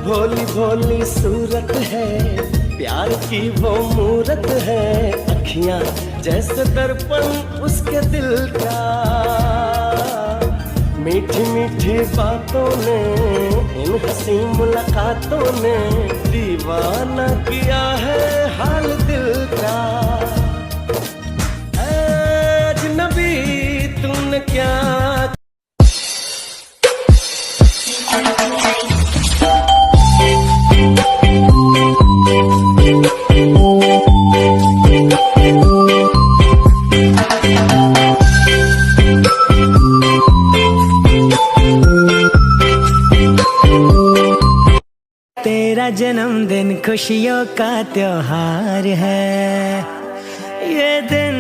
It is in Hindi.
भोली भोली सूरत है, प्यार की वो मूरत है, अखियां जैसे दर्पण उसके दिल का। मीठी मीठी बातों ने, इन हंसी मुलाकातों ने दीवाना किया है हाल दिल का। अजनबी तुमने क्या तेरा जन्मदिन खुशियों का त्योहार है, ये दिन